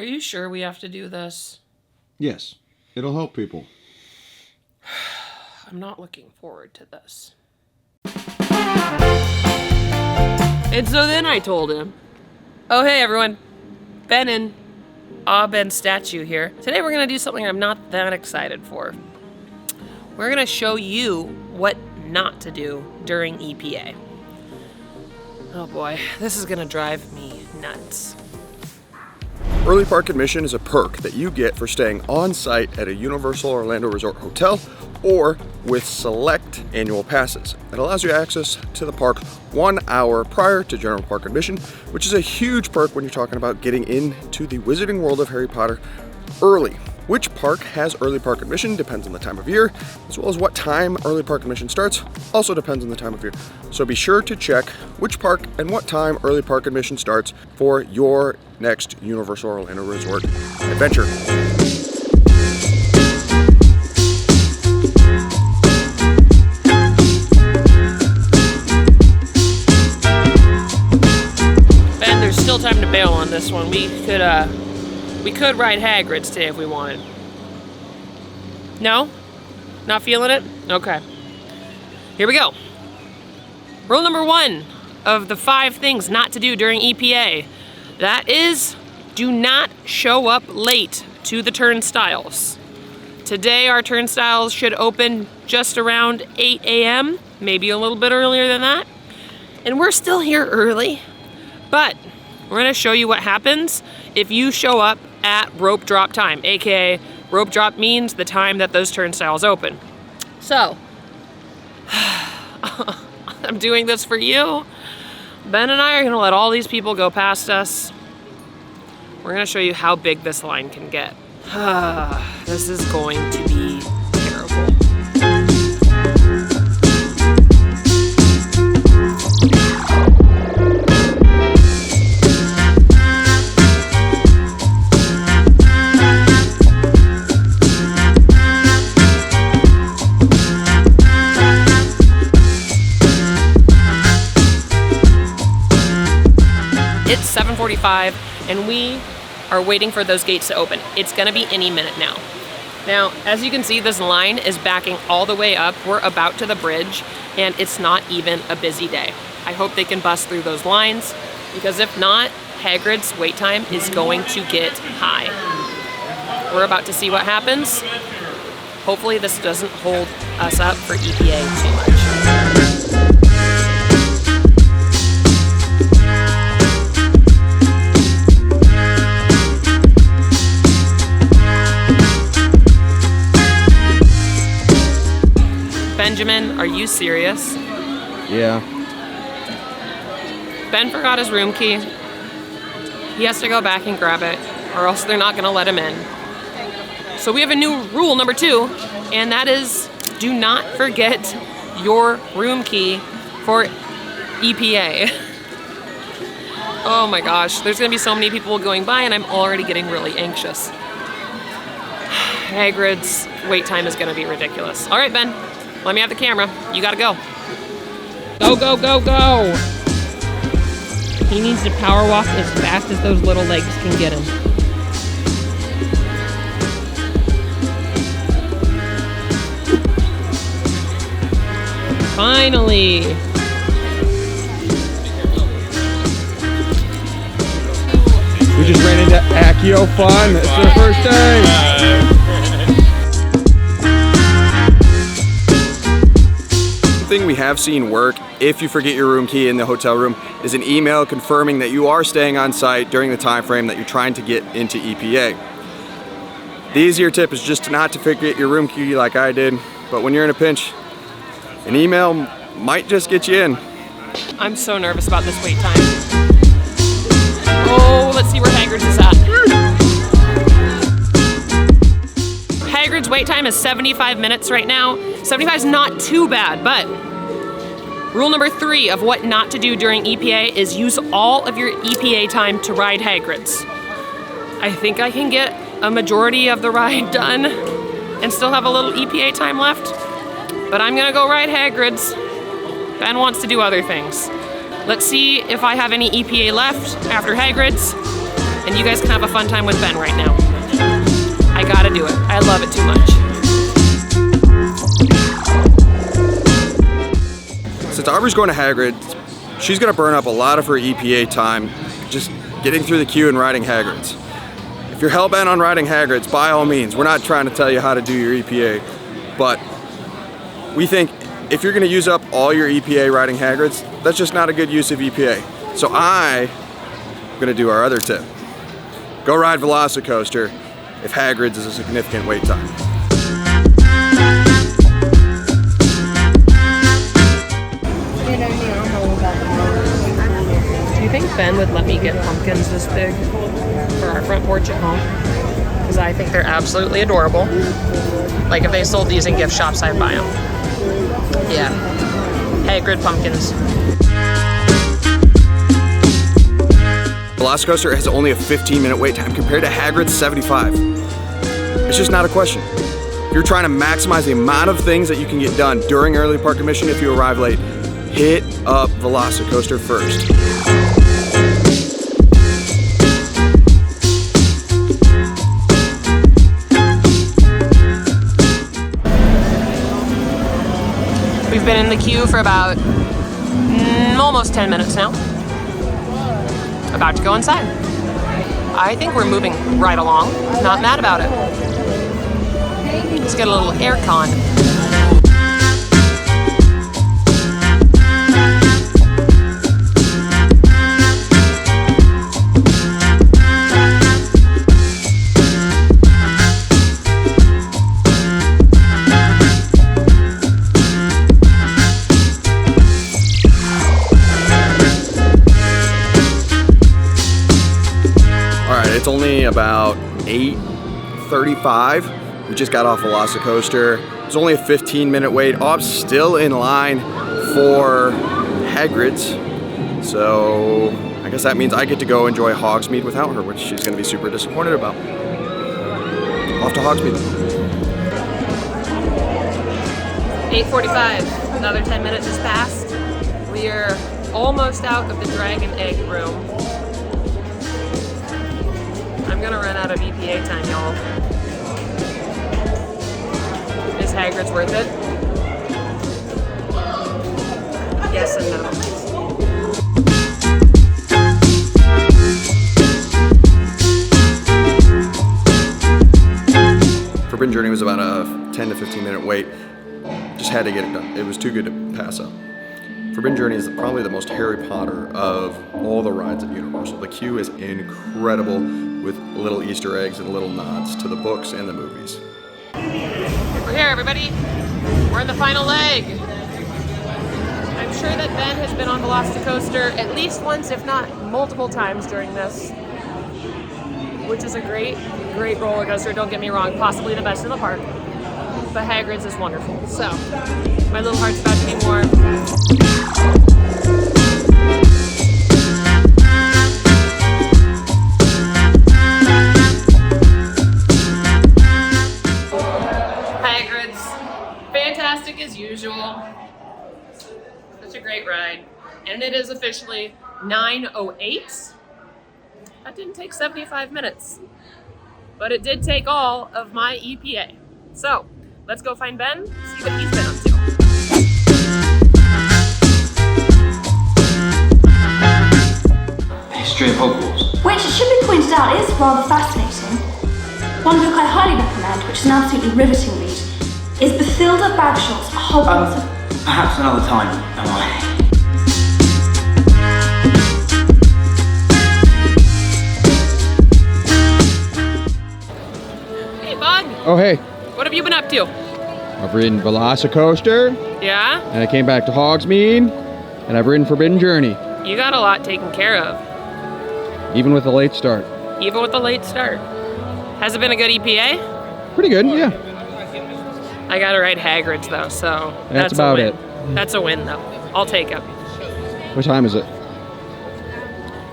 Are you sure we have to do this? Yes, it'll help people. I'm not looking forward to this. And so then I told him, oh, hey, everyone. Ben and Ben statue here. Today we're going to do something I'm not that excited for. We're going to show you what not to do during EPA. Oh boy, this is going to drive me nuts. Early park admission is a perk that you get for staying on site at a Universal Orlando Resort hotel or with select annual passes. It allows you access to the park 1 hour prior to general park admission, which is a huge perk when you're talking about getting into the Wizarding World of Harry Potter early. Which park has early park admission depends on the time of year, as well as what time early park admission starts also depends on the time of year. So be sure to check which park and what time early park admission starts for your next Universal Orlando Resort adventure. Ben, there's still time to bail on this one. We could ride Hagrid's today if we wanted. No? Not feeling it? Okay. Here we go. Rule number 1 of the 5 things not to do during EPA. That is, do not show up late to the turnstiles. Today our turnstiles should open just around 8 a.m., maybe a little bit earlier than that. And we're still here early, but we're gonna show you what happens if you show up at rope drop time, aka rope drop means the time that those turnstiles open. So, I'm doing this for you. Ben and I are gonna let all these people go past us. We're gonna show you how big this line can get. This is going to be terrible. It's 7:45 and we are waiting for those gates to open. It's gonna be any minute now. Now, as you can see, this line is backing all the way up. We're about to the bridge and it's not even a busy day. I hope they can bust through those lines because if not, Hagrid's wait time is going to get high. We're about to see what happens. Hopefully this doesn't hold us up for EPA too much. Benjamin, are you serious? Yeah. Ben forgot his room key. He has to go back and grab it, or else they're not gonna let him in. So we have a new rule number 2, and that is do not forget your room key for EPA. Oh my gosh, there's gonna be so many people going by and I'm already getting really anxious. Hagrid's wait time is gonna be ridiculous. All right, Ben. Let me have the camera. You gotta go. Go, go, go, go! He needs to power walk as fast as those little legs can get him. Finally! We just ran into Accio Fun. It's their first day. Thing we have seen work if you forget your room key in the hotel room is an email confirming that you are staying on site during the time frame that you're trying to get into EPA. The easier tip is just not to forget your room key like I did, but when you're in a pinch, an email might just get you in. I'm so nervous about this wait time. Oh, let's see where Hagrid's is at. Hagrid's wait time is 75 minutes right now. 75 is not too bad, but rule number 3 of what not to do during EPA is use all of your EPA time to ride Hagrid's. I think I can get a majority of the ride done and still have a little EPA time left, but I'm gonna go ride Hagrid's. Ben wants to do other things. Let's see if I have any EPA left after Hagrid's. and you guys can have a fun time with Ben right now. I gotta do it. I love it too much. Since Aubrey's going to Hagrid's, she's gonna burn up a lot of her EPA time just getting through the queue and riding Hagrid's. If you're hell-bent on riding Hagrid's, by all means, we're not trying to tell you how to do your EPA, but we think if you're gonna use up all your EPA riding Hagrid's, that's just not a good use of EPA. So I'm gonna do our other tip. Go ride Velocicoaster if Hagrid's is a significant wait time. Do you think Ben would let me get pumpkins this big for our front porch at home? Because I think they're absolutely adorable. Like if they sold these in gift shops, I'd buy them. Yeah. Hagrid pumpkins. Velocicoaster has only a 15-minute wait time compared to Hagrid's 75. It's just not a question. If you're trying to maximize the amount of things that you can get done during early park admission if you arrive late, hit up Velocicoaster first. We've been in the queue for about almost 10 minutes now. About to go inside. I think we're moving right along. Not mad about it. Let's get a little air con. It's only about 8:35. We just got off Velocicoaster. It's only a 15-minute wait. Aub's still in line for Hagrid's. So I guess that means I get to go enjoy Hogsmeade without her, which she's going to be super disappointed about. Off to Hogsmeade. 8:45. Another 10 minutes has passed. We are almost out of the Dragon Egg room. I'm gonna run out of EPA time, y'all. Is Hagrid's worth it? Yes and no. Forbidden Journey was about a 10 to 15 minute wait. Just had to get it done. It was too good to pass up. Forbidden Journey is probably the most Harry Potter of all the rides at Universal. The queue is incredible with little Easter eggs and little nods to the books and the movies. We're here, everybody. We're in the final leg. I'm sure that Ben has been on Velocicoaster at least once, if not multiple times during this, which is a great, great roller coaster. Don't get me wrong, possibly the best in the park. But Hagrid's is wonderful. So, my little heart's about to be warm. Hagrid's, fantastic as usual. Such a great ride. And it is officially 9:08. That didn't take 75 minutes. But it did take all of my EPA. So, let's go find Ben, see what he's been up to. The history of Hogwarts. Which, it should be pointed out, is rather fascinating. One book I highly recommend, which is an absolutely riveting read, is Bathilda Bagshot's Hogwarts. Perhaps another time, am I? Hey, Bug. Oh, hey. What have you been up to? I've ridden Velocicoaster, Yeah? and I came back to Hogsmeade, and I've ridden Forbidden Journey, You got a lot taken care of, even with a late start. even with the late start. Has it been a good EPA? Pretty good, yeah. I gotta ride Hagrid's though, so That's a about win. it. That's a win though. I'll take it. What time is it?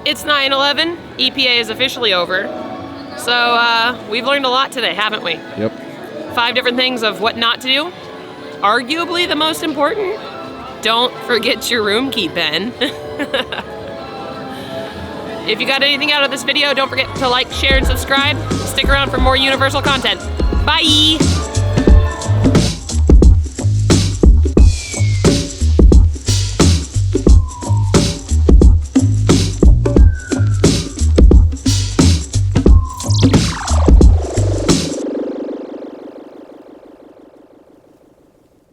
It's 9:11. EPA is officially over. So we've learned a lot today, haven't we? Yep. 5 different things of what not to do. Arguably the most important, don't forget your room key, Ben. If you got anything out of this video, don't forget to like, share, and subscribe. Stick around for more Universal content. Bye!